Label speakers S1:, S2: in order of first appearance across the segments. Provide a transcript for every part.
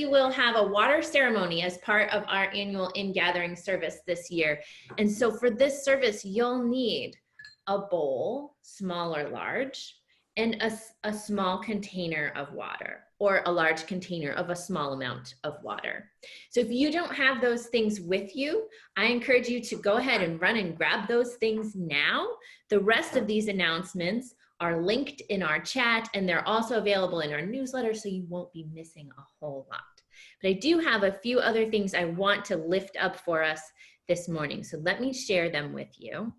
S1: will have a water ceremony as part of our annual in-gathering service this year. And so for this service, you'll need a bowl, small or large, and a small container of water, or a large container of a small amount of water. So if you don't have those things with you, I encourage you to go ahead and run and grab those things now. The rest of these announcements are linked in our chat, and they're also available in our newsletter, so you won't be missing a whole lot. But I do have a few other things I want to lift up for us this morning, so let me share them with you.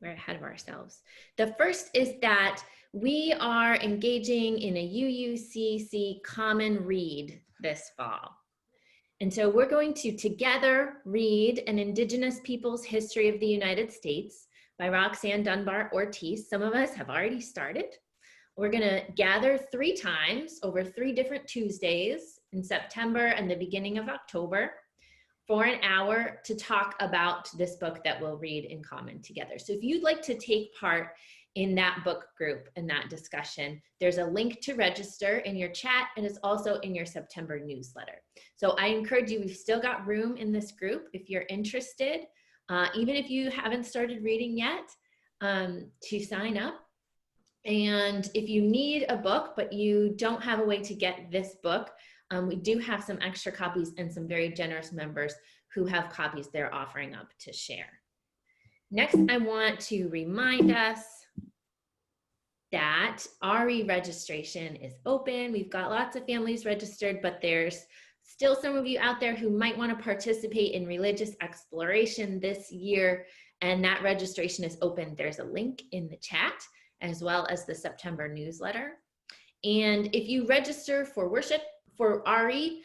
S1: We're ahead of ourselves. The first is that we are engaging in a UUCC common read this fall. And so we're going to together read An Indigenous Peoples' History of the United States by Roxanne Dunbar Ortiz. Some of us have already started. We're gonna gather 3 times over 3 different Tuesdays in September and the beginning of October for an hour to talk about this book that we'll read in common together. So if you'd like to take part in that book group and that discussion, there's a link to register in your chat, and it's also in your September newsletter. So I encourage you, we've still got room in this group if you're interested, even if you haven't started reading yet, to sign up. And if you need a book, but you don't have a way to get this book, we do have some extra copies and some very generous members who have copies they're offering up to share. Next, I want to remind us that RE registration is open. We've got lots of families registered, but there's still some of you out there who might want to participate in religious exploration this year, and that registration is open. There's a link in the chat, as well as the September newsletter. And if you register for worship, for RE,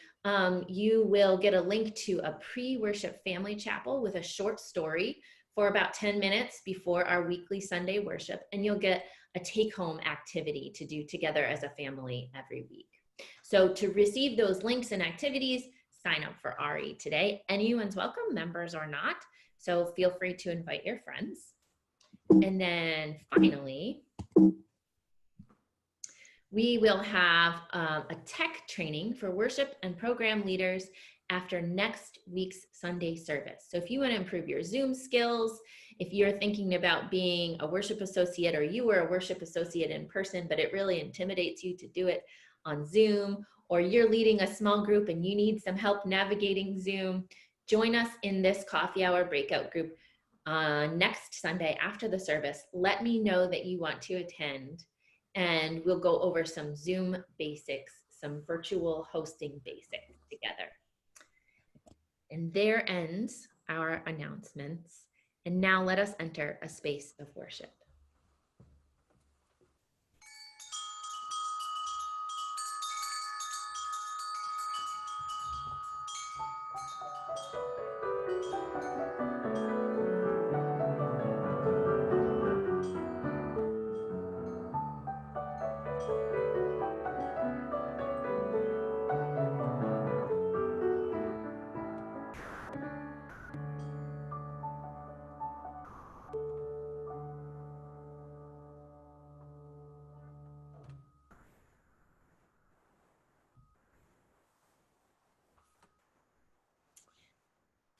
S1: you will get a link to a pre-worship family chapel with a short story for about 10 minutes before our weekly Sunday worship, and you'll get a take-home activity to do together as a family every week. So to receive those links and activities, sign up for RE today. Anyone's welcome, members or not, so feel free to invite your friends. And then finally, we will have a tech training for worship and program leaders after next week's Sunday service. So if you want to improve your Zoom skills, if you're thinking about being a worship associate, or you were a worship associate in person, but it really intimidates you to do it on Zoom, or you're leading a small group and you need some help navigating Zoom, join us in this coffee hour breakout group next Sunday after the service. Let me know that you want to attend, and we'll go over some Zoom basics, some virtual hosting basics together. And there ends our announcements. And now let us enter a space of worship.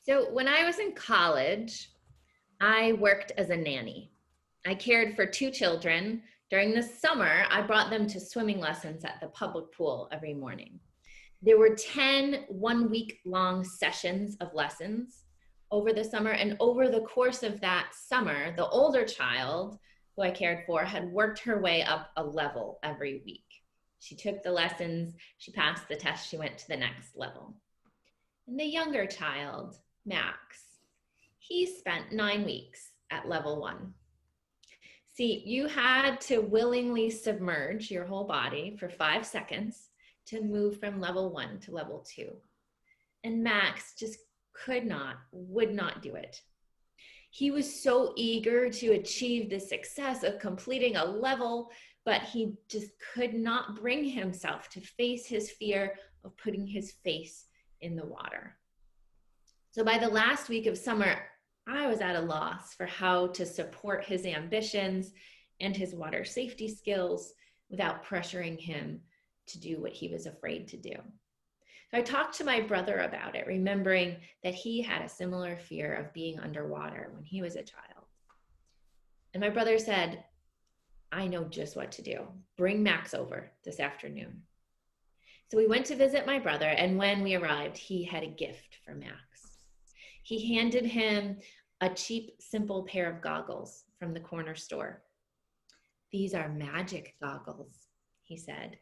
S1: So when I was in college, I worked as a nanny. I cared for 2 children. During the summer, I brought them to swimming lessons at the public pool every morning. There were 10 one-week-long sessions of lessons over the summer, and over the course of that summer, the older child who I cared for had worked her way up a level every week. She took the lessons, she passed the test, she went to the next level. And the younger child, Max, he spent 9 weeks at level 1. See, you had to willingly submerge your whole body for 5 seconds to move from level 1 to level 2. And Max just would not do it. He was so eager to achieve the success of completing a level, but he just could not bring himself to face his fear of putting his face in the water. So by the last week of summer, I was at a loss for how to support his ambitions and his water safety skills without pressuring him to do what he was afraid to do. So I talked to my brother about it, remembering that he had a similar fear of being underwater when he was a child. And my brother said, I know just what to do. Bring Max over this afternoon. So we went to visit my brother, and when we arrived, he had a gift for Max. He handed him a cheap, simple pair of goggles from the corner store. These are magic goggles, he said.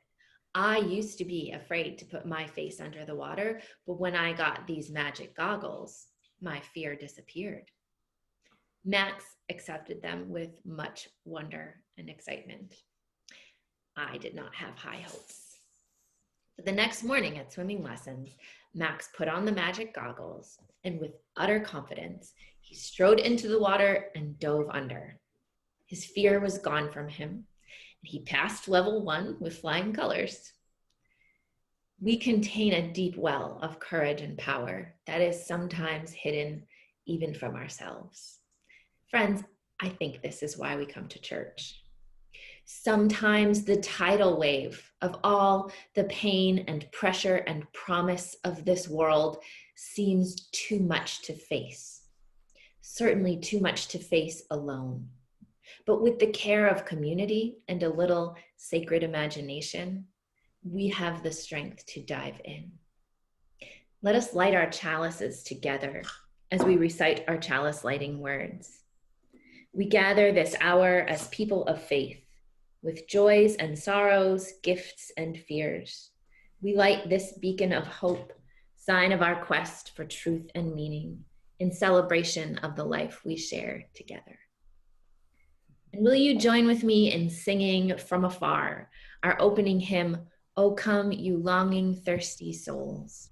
S1: I used to be afraid to put my face under the water, but when I got these magic goggles, my fear disappeared. Max accepted them with much wonder and excitement. I did not have high hopes. But the next morning at swimming lessons, Max put on the magic goggles, and with utter confidence, he strode into the water and dove under. His fear was gone from him, and he passed level 1 with flying colors. We contain a deep well of courage and power that is sometimes hidden even from ourselves. Friends, I think this is why we come to church. Sometimes the tidal wave of all the pain and pressure and promise of this world seems too much to face. Certainly too much to face alone. But with the care of community and a little sacred imagination, we have the strength to dive in. Let us light our chalices together as we recite our chalice lighting words. We gather this hour as people of faith, with joys and sorrows, gifts and fears. We light this beacon of hope, sign of our quest for truth and meaning, in celebration of the life we share together. And will you join with me in singing From Afar, our opening hymn, O Come, You Longing, Thirsty Souls.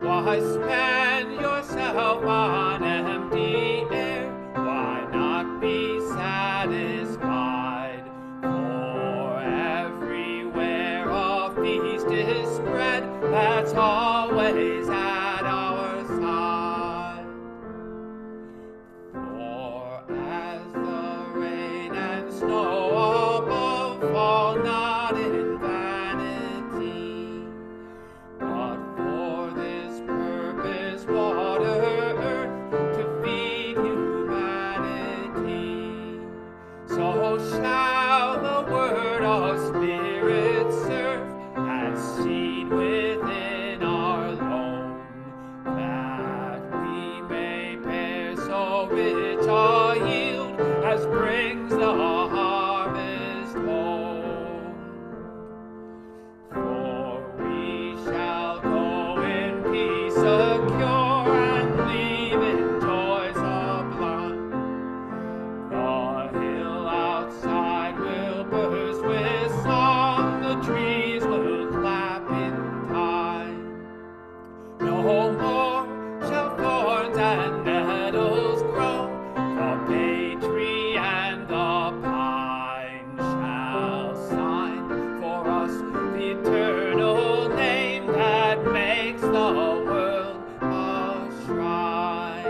S2: Why spend yourself on empty air? Why not be satisfied? For everywhere a feast is spread, that's always at our side. For as the rain and snow above fall not in vanity, but for this purpose water earth to feed humanity, so shall the word of Spirit serve as seed within our loam, that we may bear so rich a yield as brings the harvest home. For we shall go in peace secure and leave in joy sublime. The hill outside will burst with song, the trees will clap in time. No more shall thorns and nettles grow, the bay tree and the pine shall sign for us the eternal name that makes the world a shrine.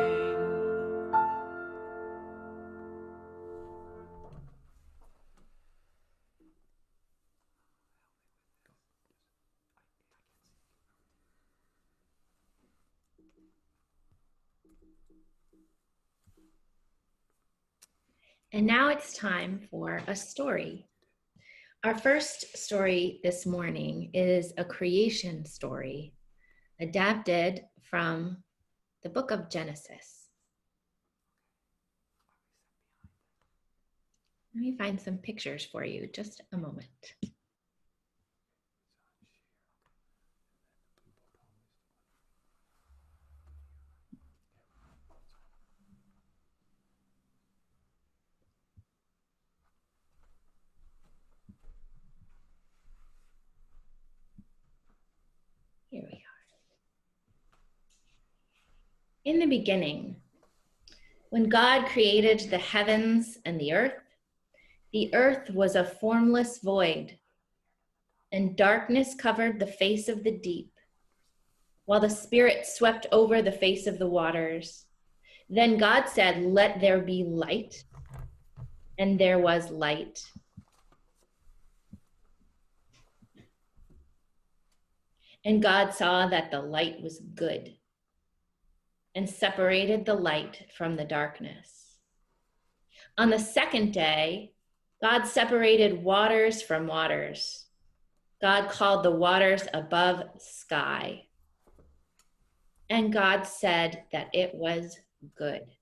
S1: And now it's time for a story. Our first story this morning is a creation story adapted from the book of Genesis. Let me find some pictures for you, just a moment. Here we are. In the beginning, when God created the heavens and the earth was a formless void, and darkness covered the face of the deep, while the Spirit swept over the face of the waters. Then God said, "Let there be light," and there was light. And God saw that the light was good, and separated the light from the darkness. On the second day, God separated waters from waters. God called the waters above sky. And God said that it was good.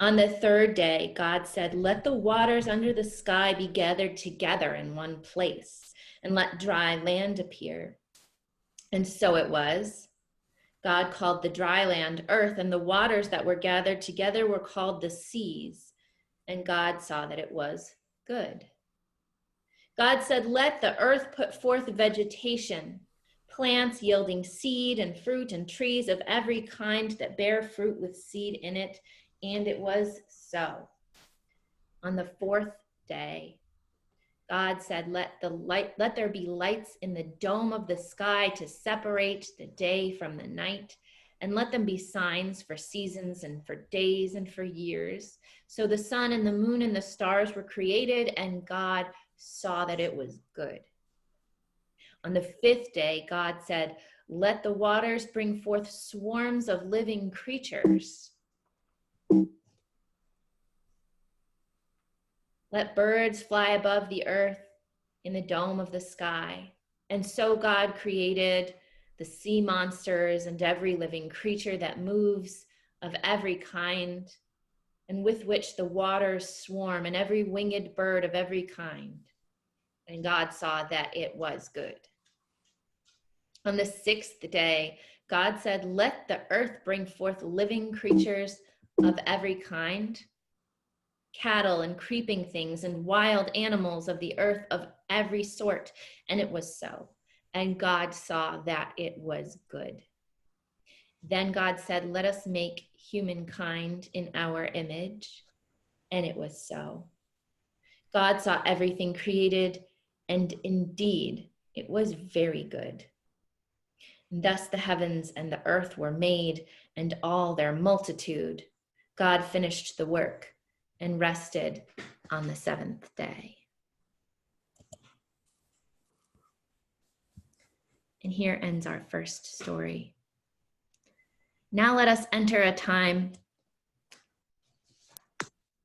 S1: On the third day, God said, "Let the waters under the sky be gathered together in one place, and let dry land appear." And so it was. God called the dry land earth, and the waters that were gathered together were called the seas. And God saw that it was good. God said, "Let the earth put forth vegetation, plants yielding seed and fruit, and trees of every kind that bear fruit with seed in it." And it was so. On the fourth day, God said, let there be lights in the dome of the sky to separate the day from the night, and let them be signs for seasons and for days and for years. So the sun and the moon and the stars were created, and God saw that it was good. On the fifth day, God said, "Let the waters bring forth swarms of living creatures. Let birds fly above the earth in the dome of the sky." And so God created the sea monsters and every living creature that moves of every kind, and with which the waters swarm, and every winged bird of every kind. And God saw that it was good. On the sixth day, God said, "Let the earth bring forth living creatures of every kind, cattle and creeping things and wild animals of the earth of every sort." And it was so. And God saw that it was good. Then God said, "Let us make humankind in our image." And it was so. God saw everything created, and indeed it was very good. And thus the heavens and the earth were made, and all their multitude. God finished the work and rested on the seventh day. And here ends our first story. Now let us enter a time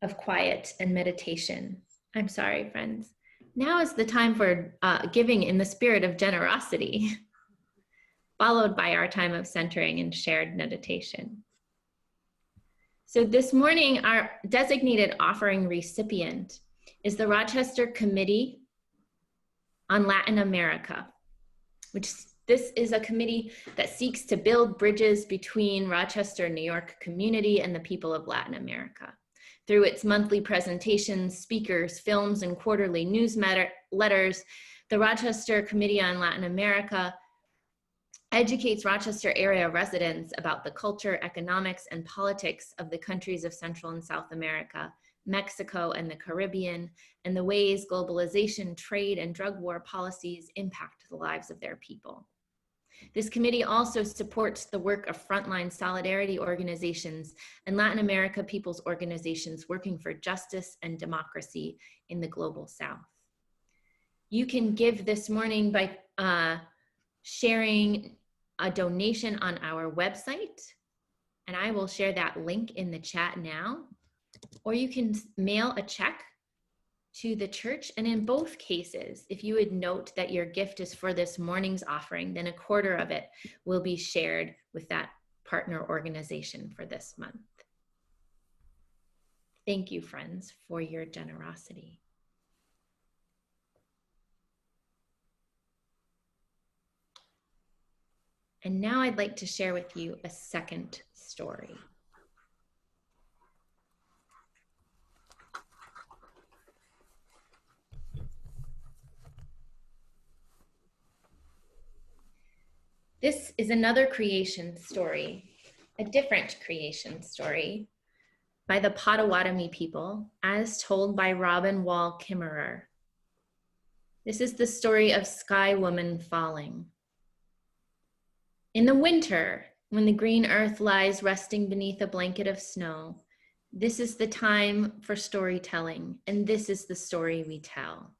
S1: of quiet and meditation. I'm sorry, friends. Now is the time for giving in the spirit of generosity, followed by our time of centering and shared meditation. So this morning, our designated offering recipient is the Rochester Committee on Latin America, which this is a committee that seeks to build bridges between Rochester, New York community and the people of Latin America. Through its monthly presentations, speakers, films, and quarterly newsletters, the Rochester Committee on Latin America educates Rochester area residents about the culture, economics, and politics of the countries of Central and South America, Mexico, and the Caribbean, and the ways globalization, trade, and drug war policies impact the lives of their people. This committee also supports the work of frontline solidarity organizations and Latin America people's organizations working for justice and democracy in the global South. You can give this morning by sharing a donation on our website, and I will share that link in the chat now, or you can mail a check to the church. And in both cases, if you would note that your gift is for this morning's offering, then a quarter of it will be shared with that partner organization for this month. Thank you, friends, for your generosity. And now I'd like to share with you a second story. This is another creation story, a different creation story by the Potawatomi people, as told by Robin Wall Kimmerer. This is the story of Sky Woman falling. In the winter, when the green earth lies resting beneath a blanket of snow, this is the time for storytelling, and this is the story we tell.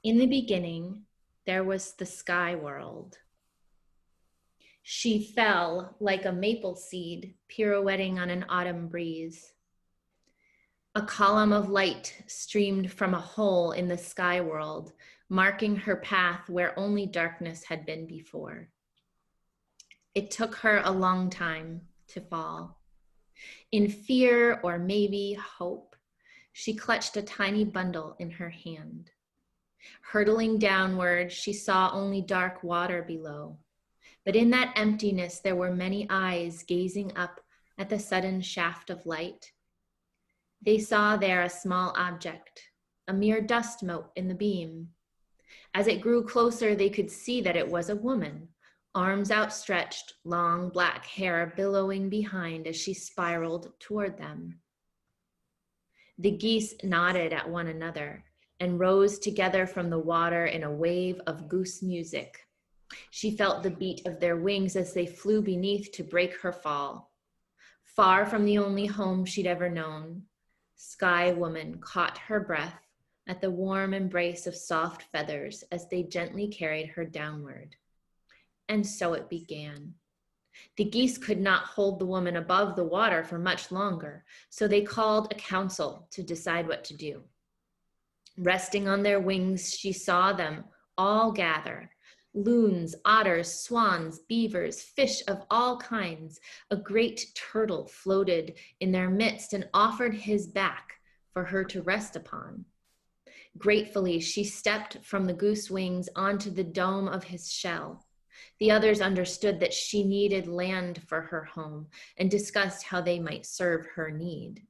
S1: In the beginning, there was the sky world. She fell like a maple seed pirouetting on an autumn breeze. A column of light streamed from a hole in the sky world, marking her path where only darkness had been before. It took her a long time to fall. In fear or maybe hope, she clutched a tiny bundle in her hand. Hurtling downward, she saw only dark water below. But in that emptiness, there were many eyes gazing up at the sudden shaft of light. They saw there a small object, a mere dust mote in the beam. As it grew closer, they could see that it was a woman, arms outstretched, long black hair billowing behind as she spiraled toward them. The geese nodded at one another and rose together from the water in a wave of goose music. She felt the beat of their wings as they flew beneath to break her fall. Far from the only home she'd ever known, Sky Woman caught her breath at the warm embrace of soft feathers as they gently carried her downward. And so it began. The geese could not hold the woman above the water for much longer, so they called a council to decide what to do. Resting on their wings, she saw them all gather. Loons, otters, swans, beavers, fish of all kinds. A great turtle floated in their midst and offered his back for her to rest upon. Gratefully, she stepped from the goose wings onto the dome of his shell. The others understood that she needed land for her home and discussed how they might serve her need.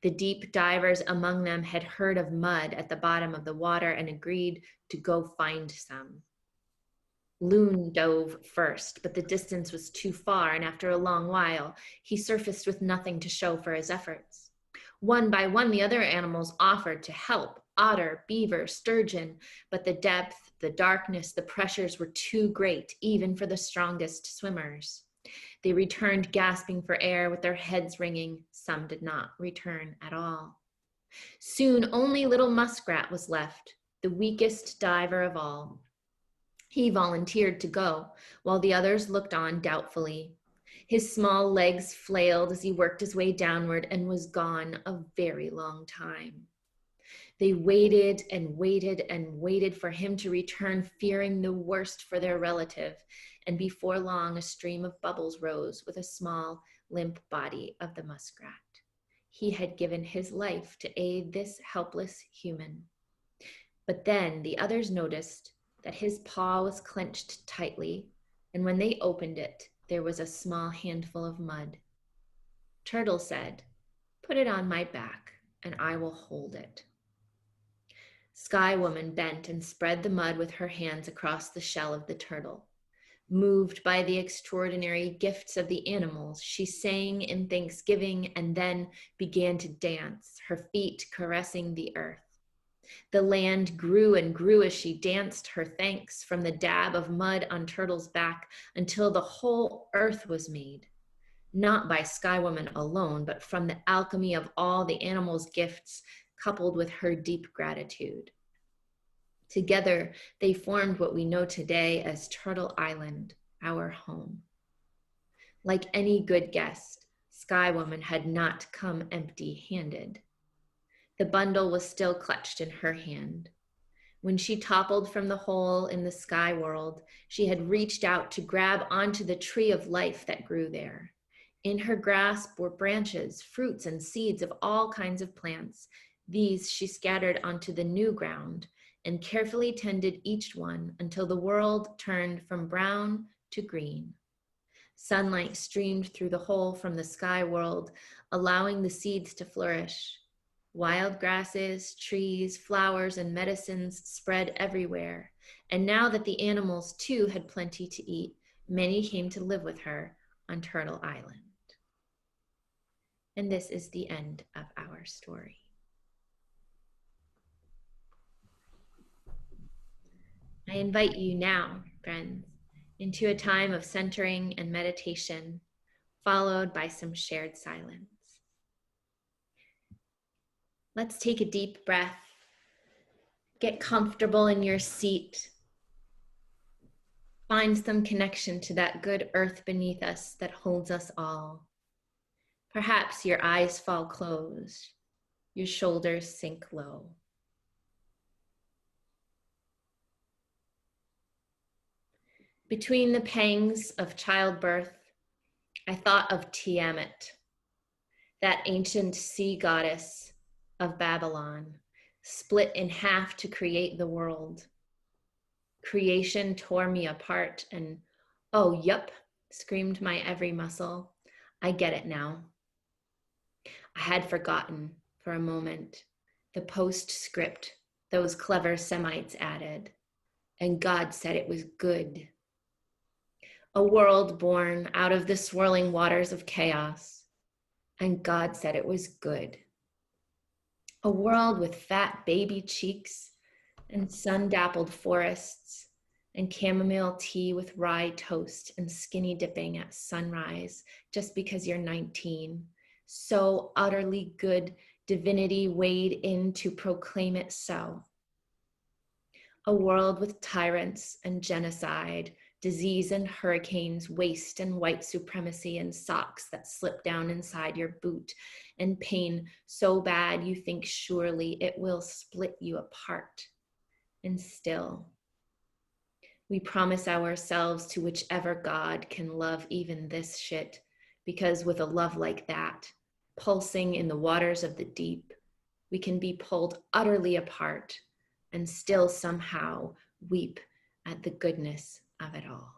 S1: The deep divers among them had heard of mud at the bottom of the water and agreed to go find some. Loon dove first, but the distance was too far, and after a long while, he surfaced with nothing to show for his efforts. One by one, the other animals offered to help: otter, beaver, sturgeon, but the depth, the darkness, the pressures were too great, even for the strongest swimmers. They returned gasping for air with their heads ringing. Some did not return at all. Soon, only little Muskrat was left, the weakest diver of all. He volunteered to go, while the others looked on doubtfully. His small legs flailed as he worked his way downward and was gone a very long time. They waited and waited and waited for him to return, fearing the worst for their relative, and before long a stream of bubbles rose with a small, limp body of the muskrat. He had given his life to aid this helpless human. But then the others noticed that his paw was clenched tightly, and when they opened it, there was a small handful of mud. Turtle said, "Put it on my back, and I will hold it." Sky Woman bent and spread the mud with her hands across the shell of the turtle. Moved by the extraordinary gifts of the animals, she sang in thanksgiving and then began to dance, her feet caressing the earth. The land grew and grew as she danced her thanks from the dab of mud on Turtle's back until the whole earth was made, not by Sky Woman alone, but from the alchemy of all the animals' gifts coupled with her deep gratitude. Together, they formed what we know today as Turtle Island, our home. Like any good guest, Sky Woman had not come empty-handed. The bundle was still clutched in her hand. When she toppled from the hole in the sky world, she had reached out to grab onto the tree of life that grew there. In her grasp were branches, fruits, and seeds of all kinds of plants. These she scattered onto the new ground and carefully tended each one until the world turned from brown to green. Sunlight streamed through the hole from the sky world, allowing the seeds to flourish. Wild grasses, trees, flowers, and medicines spread everywhere. And now that the animals too had plenty to eat, many came to live with her on Turtle Island. And this is the end of our story. I invite you now, friends, into a time of centering and meditation, followed by some shared silence. Let's take a deep breath. Get comfortable in your seat. Find some connection to that good earth beneath us that holds us all. Perhaps your eyes fall closed, your shoulders sink low. Between the pangs of childbirth, I thought of Tiamat, that ancient sea goddess of Babylon, split in half to create the world. Creation tore me apart and, oh, yup, screamed my every muscle. I get it now. I had forgotten for a moment the postscript those clever Semites added, and God said it was good. A world born out of the swirling waters of chaos, and God said it was good. A world with fat baby cheeks and sun-dappled forests and chamomile tea with rye toast and skinny dipping at sunrise just because you're 19. So utterly good, divinity weighed in to proclaim it so. A world with tyrants and genocide, disease and hurricanes, waste and white supremacy, and socks that slip down inside your boot, and pain so bad you think surely it will split you apart. And still, we promise ourselves to whichever God can love even this shit, because with a love like that, pulsing in the waters of the deep, we can be pulled utterly apart and still somehow weep at the goodness of it all.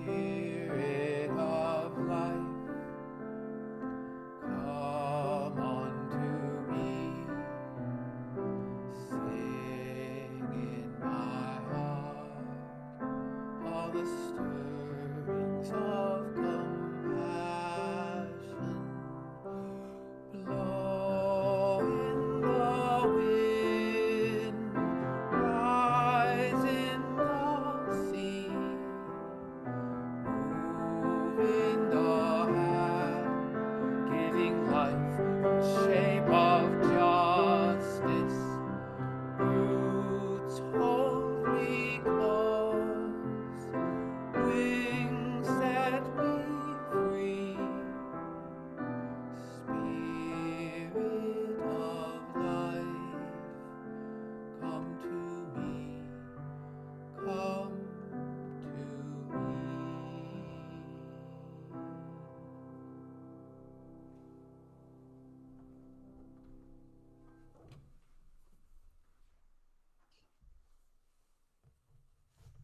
S2: Spirit of life, come unto me. Sing in my heart all the stirrings of compassion. Blow in the wind, rise in the sea. Move in the hand, giving life in shape of justice. Roots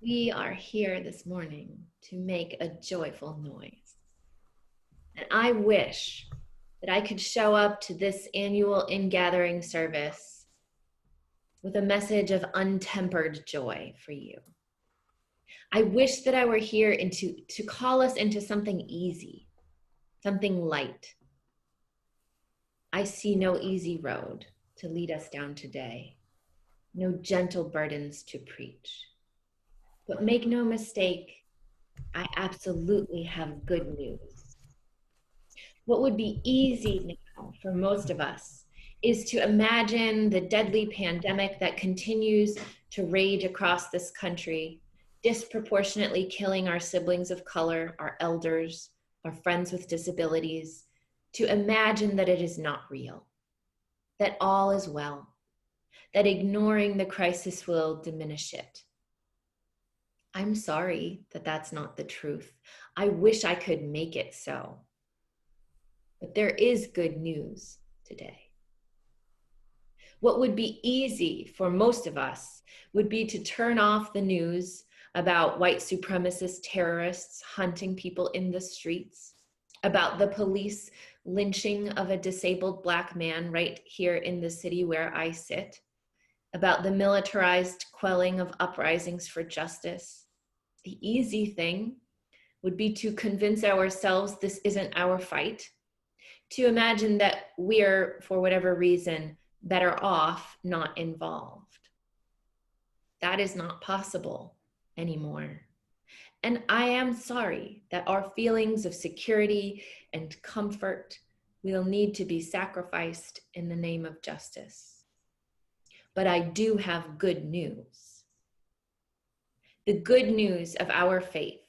S1: We are here this morning to make a joyful noise. And I wish that I could show up to this annual ingathering service with a message of untempered joy for you. I wish that I were here to call us into something easy, something light. I see no easy road to lead us down today, no gentle burdens to preach. But make no mistake, I absolutely have good news. What would be easy now for most of us is to imagine the deadly pandemic that continues to rage across this country, disproportionately killing our siblings of color, our elders, our friends with disabilities, to imagine that it is not real, that all is well, that ignoring the crisis will diminish it. I'm sorry that that's not the truth. I wish I could make it so. But there is good news today. What would be easy for most of us would be to turn off the news about white supremacist terrorists hunting people in the streets, about the police lynching of a disabled Black man right here in the city where I sit, about the militarized quelling of uprisings for justice. The easy thing would be to convince ourselves this isn't our fight, to imagine that we're, for whatever reason, better off not involved. That is not possible anymore. And I am sorry that our feelings of security and comfort will need to be sacrificed in the name of justice. But I do have good news. The good news of our faith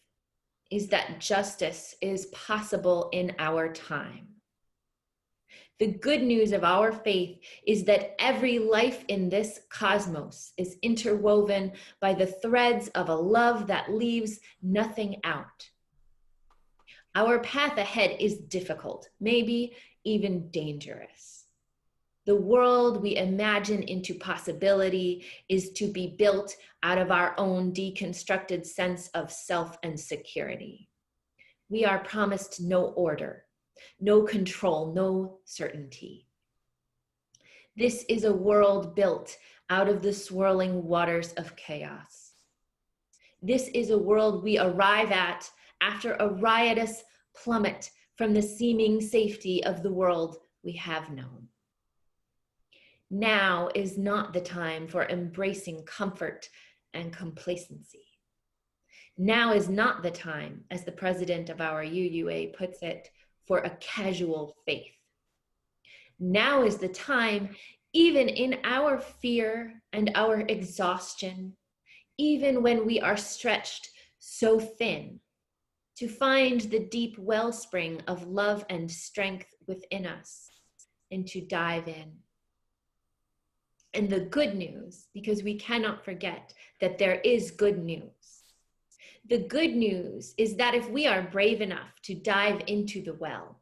S1: is that justice is possible in our time. The good news of our faith is that every life in this cosmos is interwoven by the threads of a love that leaves nothing out. Our path ahead is difficult, maybe even dangerous. The world we imagine into possibility is to be built out of our own deconstructed sense of self and security. We are promised no order, no control, no certainty. This is a world built out of the swirling waters of chaos. This is a world we arrive at after a riotous plummet from the seeming safety of the world we have known. Now is not the time for embracing comfort and complacency. Now is not the time, as the president of our UUA puts it, for a casual faith. Now is the time, even in our fear and our exhaustion, even when we are stretched so thin, to find the deep wellspring of love and strength within us and to dive in. And the good news, because we cannot forget that there is good news. The good news is that if we are brave enough to dive into the well,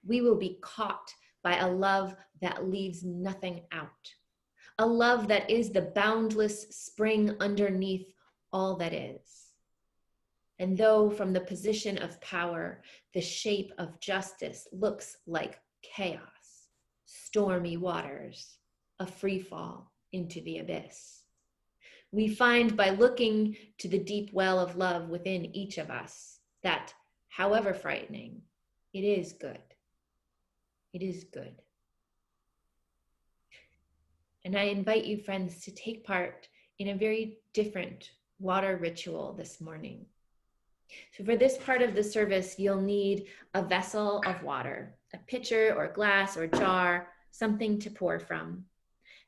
S1: we will be caught by a love that leaves nothing out. A love that is the boundless spring underneath all that is. And though from the position of power, the shape of justice looks like chaos, stormy waters, a free fall into the abyss, we find by looking to the deep well of love within each of us that, however frightening, it is good. It is good. And I invite you, friends, to take part in a very different water ritual this morning. So for this part of the service, you'll need a vessel of water, a pitcher or glass or jar, something to pour from,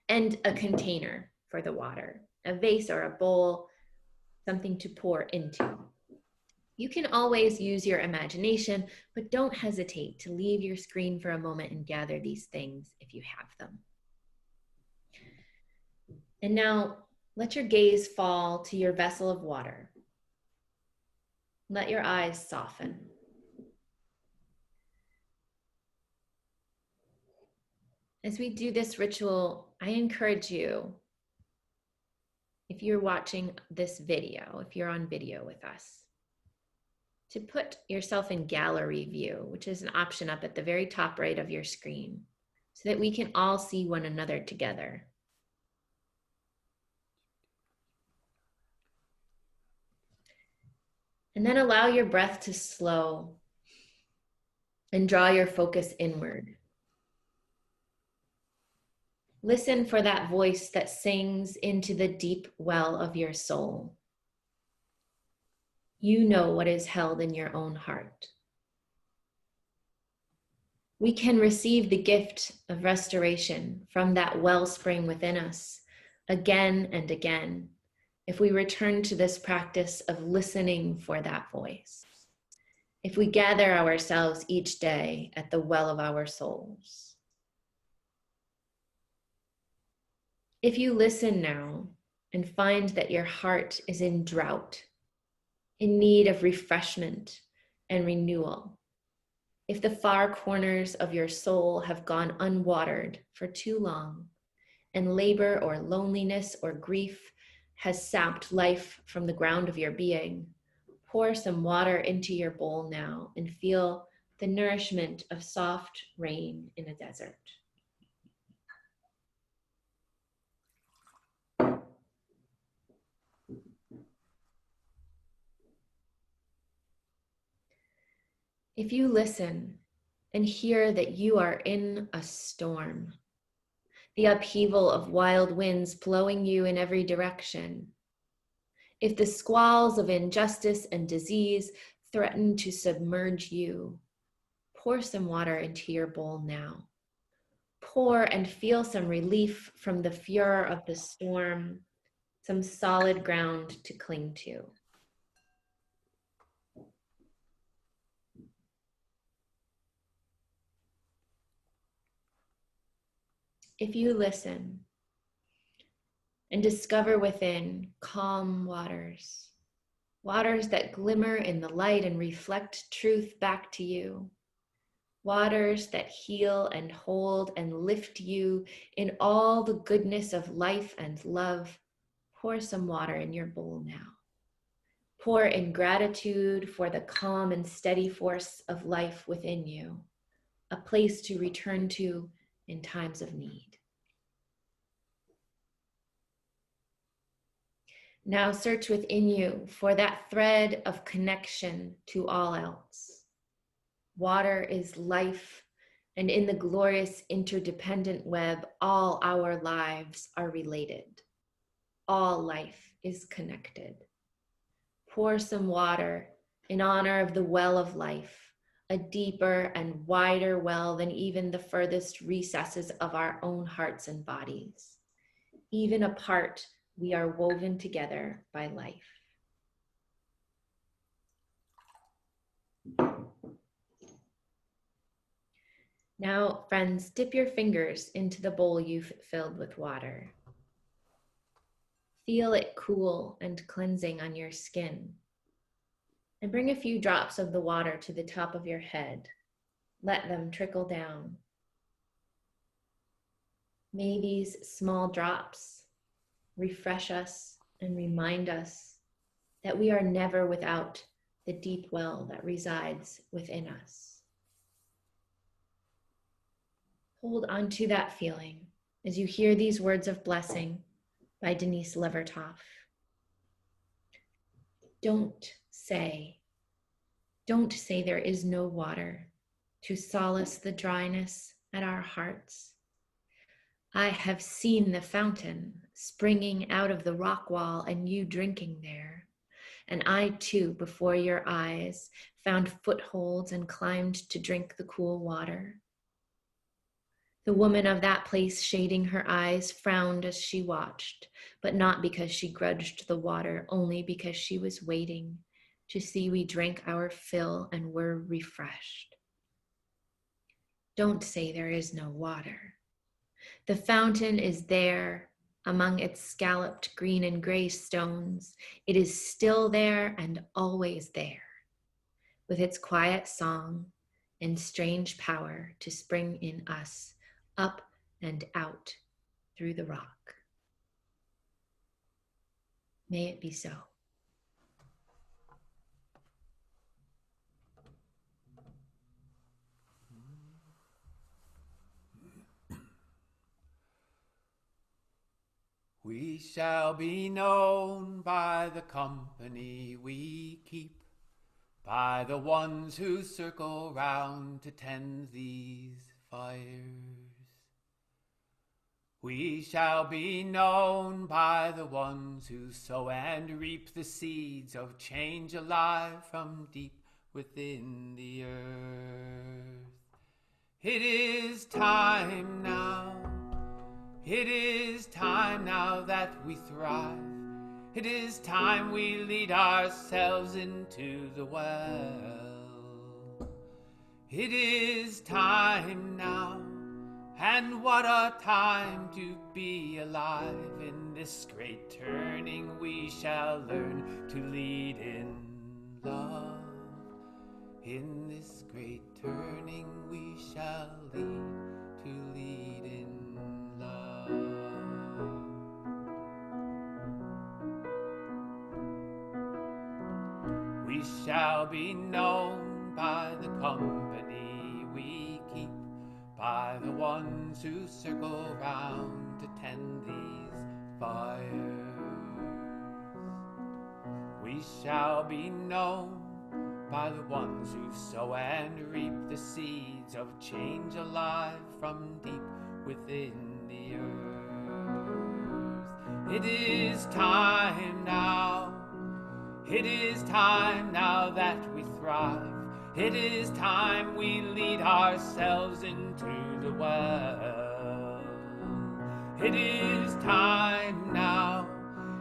S1: and a container for the water, a vase or a bowl, something to pour into. You can always use your imagination, but don't hesitate to leave your screen for a moment and gather these things if you have them. And now let your gaze fall to your vessel of water. Let your eyes soften. As we do this ritual, I encourage you if you're watching this video, if you're on video with us, to put yourself in gallery view, which is an option up at the very top right of your screen, so that we can all see one another together. And then allow your breath to slow and draw your focus inward. Listen for that voice that sings into the deep well of your soul. You know what is held in your own heart. We can receive the gift of restoration from that wellspring within us again and again if we return to this practice of listening for that voice. If we gather ourselves each day at the well of our souls. If you listen now and find that your heart is in drought, in need of refreshment and renewal, if the far corners of your soul have gone unwatered for too long, and labor or loneliness or grief has sapped life from the ground of your being, pour some water into your bowl now and feel the nourishment of soft rain in a desert. If you listen and hear that you are in a storm, the upheaval of wild winds blowing you in every direction, if the squalls of injustice and disease threaten to submerge you, pour some water into your bowl now. Pour and feel some relief from the furor of the storm, some solid ground to cling to. If you listen and discover within calm waters, waters that glimmer in the light and reflect truth back to you, waters that heal and hold and lift you in all the goodness of life and love, pour some water in your bowl now. Pour in gratitude for the calm and steady force of life within you, a place to return to in times of need. Now search within you for that thread of connection to all else. Water is life, and in the glorious interdependent web, all our lives are related. All life is connected. Pour some water in honor of the well of life, a deeper and wider well than even the furthest recesses of our own hearts and bodies. Even apart, we are woven together by life. Now, friends, dip your fingers into the bowl you've filled with water. Feel it cool and cleansing on your skin. And bring a few drops of the water to the top of your head. Let them trickle down. May these small drops refresh us and remind us that we are never without the deep well that resides within us. Hold on to that feeling as you hear these words of blessing by Denise Levertov. Don't say there is no water to solace the dryness at our hearts. I have seen the fountain springing out of the rock wall and you drinking there. And I too, before your eyes, found footholds and climbed to drink the cool water. The woman of that place, shading her eyes, frowned as she watched, but not because she grudged the water, only because she was waiting to see we drank our fill and were refreshed. Don't say there is no water. The fountain is there among its scalloped green and gray stones. It is still there and always there, with its quiet song and strange power to spring in us up and out through the rock. May it be so.
S2: We shall be known by the company we keep, by the ones who circle round to tend these fires. We shall be known by the ones who sow and reap the seeds of change alive from deep within the earth. It is time now. It is time now that we thrive. It is time we lead ourselves into the well. It is time now, and what a time to be alive. In this great turning we shall learn to lead in love. In this great turning we shall lead in love. We shall be known by the company we keep, by the ones who circle round to tend these fires. We shall be known by the ones who sow and reap the seeds of change alive from deep within the earth. It is time now. It is time now that we thrive. It is time we lead ourselves into the well. It is time now,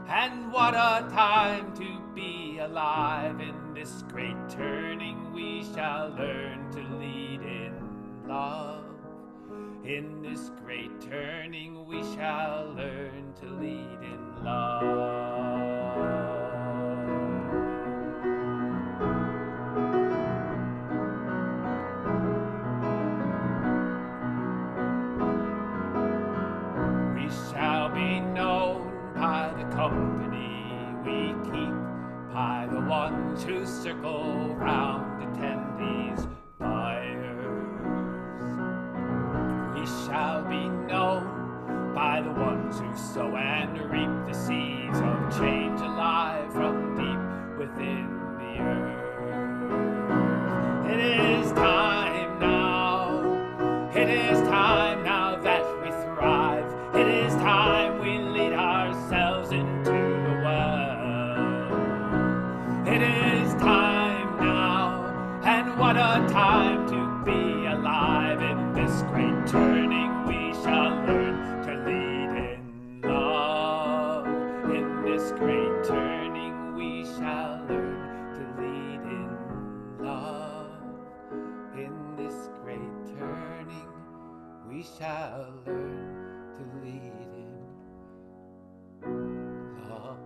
S2: and what a time to be alive. In this great turning we shall learn to lead in love. In this great turning we shall learn to lead in love. We shall be known by the company we keep, by the ones who circle round to tend these fires. We shall be known by the ones who sow and reap the seeds of change alive from deep within the earth. It is time now. It is time now that we thrive. It is time we lead ourselves into the well. It is time now, and what a time to be alive. In this great turning we shall learn to lead in love. In this great turning we shall learn to lead in love. In this great turning we shall learn to lead in love.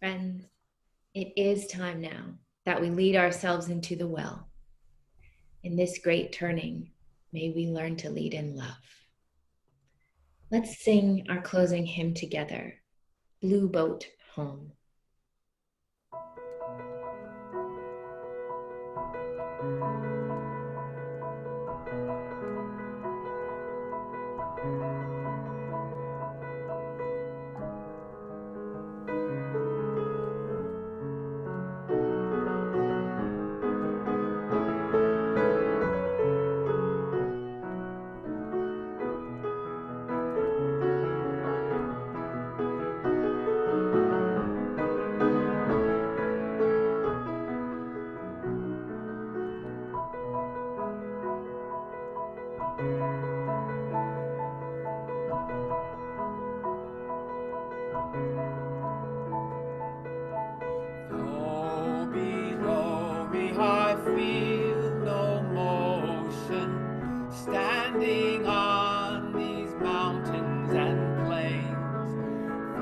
S1: Friends, it is time now that we lead ourselves into the well. In this great turning, may we learn to lead in love. Let's sing our closing hymn together, Blue Boat Home.
S2: Though below me I feel no motion, standing on these mountains and plains,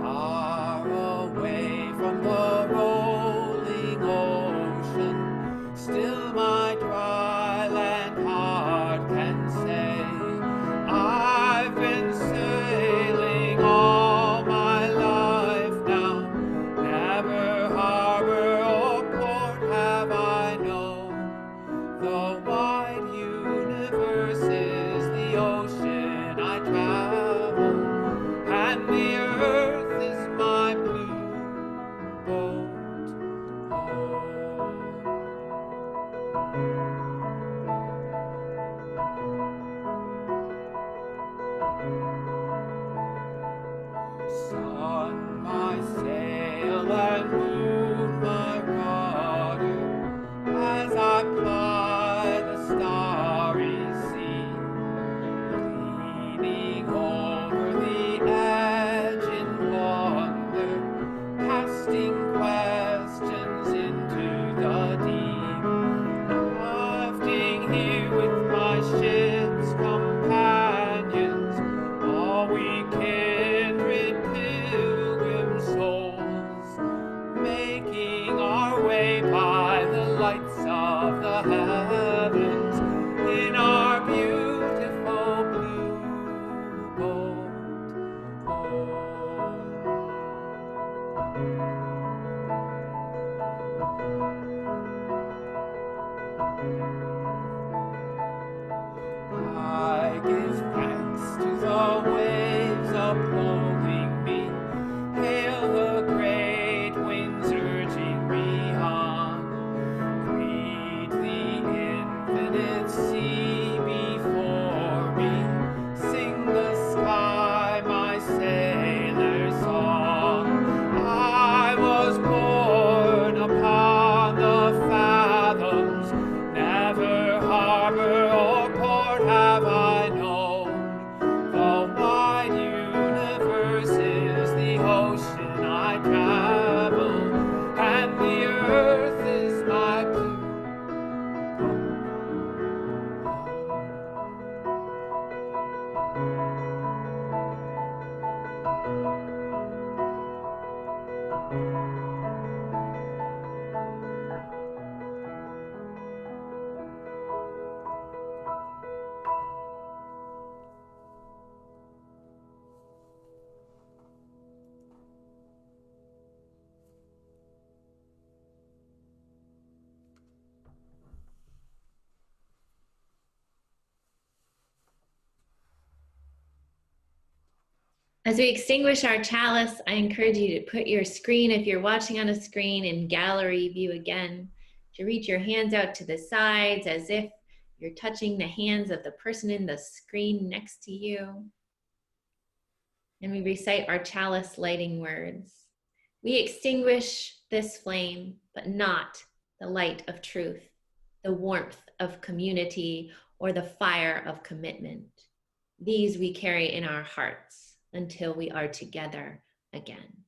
S2: far away from the rolling ocean, still my universe is the ocean I travel, and the earth is my blue boat home. Sun, my sail, and moon, my rudder, as I ply the starry sea, leaning over the edge in wonder, casting questions into the deep, drifting here with my ship's companions, all we kindred pilgrim souls, making our way by the lights of the heavens in our beautiful blue boat home. I give thanks to the waves upholding me, hail the great winds urging me on, greet the infinite sea before me, sing the sky my sailor song. I was born upon the fathoms, never harbor or port have I known. The wide universe is the ocean I travel, and the earth is my blue boat
S1: As we extinguish our chalice, I encourage you to put your screen, if you're watching on a screen, in gallery view again, to reach your hands out to the sides as if you're touching the hands of the person in the screen next to you. And we recite our chalice lighting words. We extinguish this flame, but not the light of truth, the warmth of community, or the fire of commitment. These we carry in our hearts until we are together again.